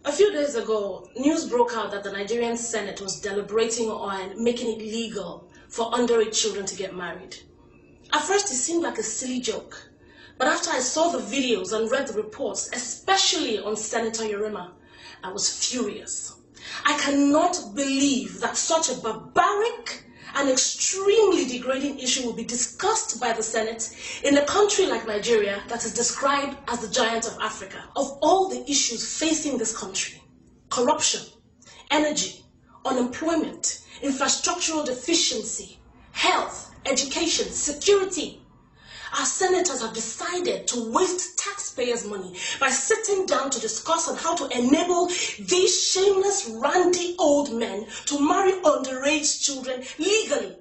A few days ago, news broke out that the Nigerian Senate was deliberating on making it legal for underage children to get married. At first, it seemed like a silly joke, but after I saw the videos and read the reports, especially on Senator Yerima, I was furious. I cannot believe that such a barbaric and extremely degrading issue will be discussed by the Senate in a country like Nigeria that is described as the giant of Africa. Of all the issues facing this country, corruption, energy, unemployment, infrastructural deficiency, health, education, security, our senators have decided to waste taxpayers' money by sitting down to discuss on how to enable these shameless, randy old men to marry underage children legally.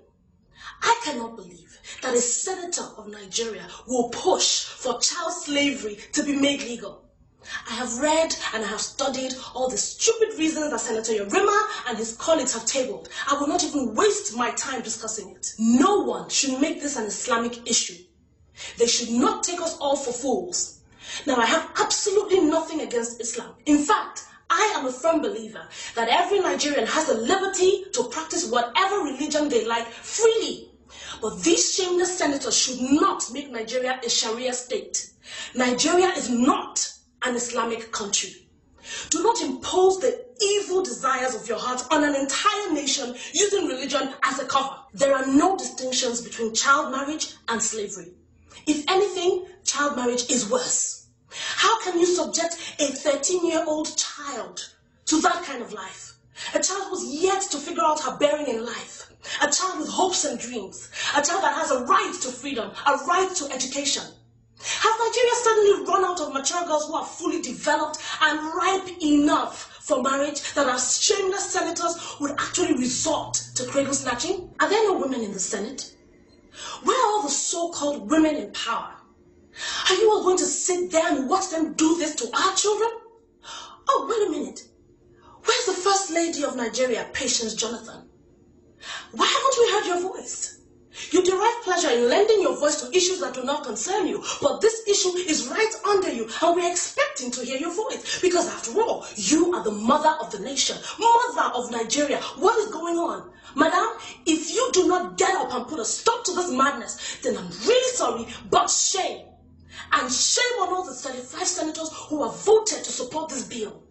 I cannot believe that a senator of Nigeria will push for child slavery to be made legal. I have read and I have studied all the stupid reasons that Senator Yerima and his colleagues have tabled. I will not even waste my time discussing it. No one should make this an Islamic issue. They should not take us all for fools. Now, I have absolutely nothing against Islam. In fact, I am a firm believer that every Nigerian has the liberty to practice whatever religion they like freely. But these shameless senators should not make Nigeria a Sharia state. Nigeria is not an Islamic country. Do not impose the evil desires of your heart on an entire nation using religion as a cover. There are no distinctions between child marriage and slavery. If anything, child marriage is worse. How can you subject a 13-year-old child to that kind of life? A child who's yet to figure out her bearing in life. A child with hopes and dreams. A child that has a right to freedom, a right to education. Has Nigeria suddenly run out of mature girls who are fully developed and ripe enough for marriage that our shameless senators would actually resort to cradle snatching? Are there no women in the Senate? Where are all the so-called women in power? Are you all going to sit there and watch them do this to our children? Oh, wait a minute. Where's the First Lady of Nigeria, Patience Jonathan? Why haven't we heard your voice? You derive pleasure in lending your voice to issues that do not concern you, but this issue is right under you, and we're expecting to hear your voice, because after all, you are the mother of the nation, mother of Nigeria. What is going on? Madam, if you do not get up and put a stop to this madness, then I'm really sorry, but shame. And shame on all the 35 senators who have voted to support this bill.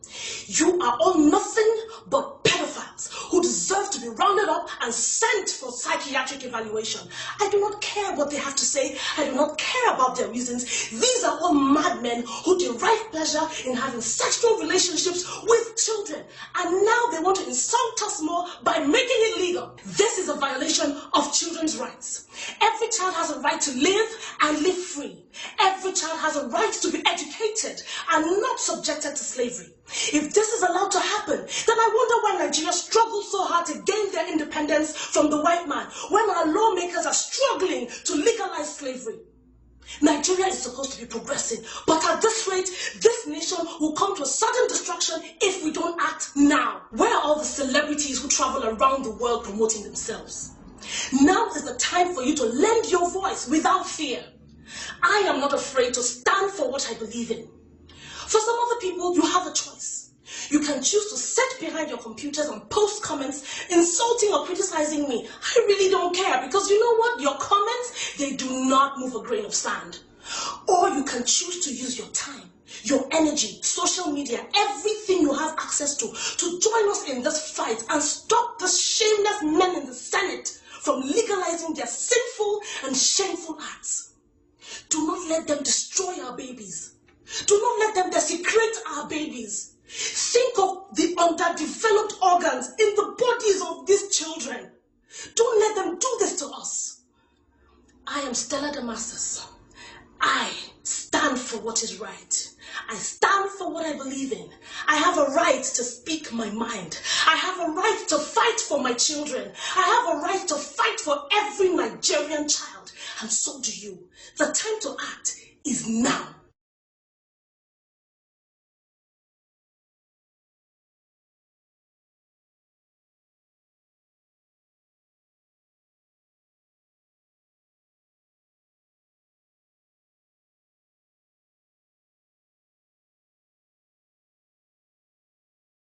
You are all nothing but pedophiles who deserve to be rounded up and sent for psychiatric evaluation. I do not care what they have to say. I do not care about their reasons. These are all madmen who derive pleasure in having sexual relationships with children. And now they want to insult us more by making it legal. This is a violation of children's rights. Every child has a right to live and live free. Every child has a right to be educated and not subjected to slavery. If this is allowed to happen, then I wonder why Nigeria struggled so hard to gain their independence from the white man, when our lawmakers are struggling to legalize slavery. Nigeria is supposed to be progressing, but at this rate, this nation will come to a sudden destruction if we don't act now. Where are all the celebrities who travel around the world promoting themselves? Now is the time for you to lend your voice without fear. I am not afraid to stand for what I believe in. For some other people, you have a choice. You can choose to sit behind your computers and post comments insulting or criticizing me. I really don't care, because you know what? Your comments, they do not move a grain of sand. Or you can choose to use your time, your energy, social media, everything you have access to join us in this fight and stop the shameless men in the Senate from legalizing their sinful and shameful acts. Do not let them destroy our babies. Do not let them desecrate our babies. Think of the underdeveloped organs in the bodies of these children. Don't let them do this to us. I am Stella Damacus. I stand for what is right. I stand for what I believe in. I have a right to speak my mind. I have a right to fight for my children. I have a right to fight for every Nigerian child. And so do you. The time to act is now.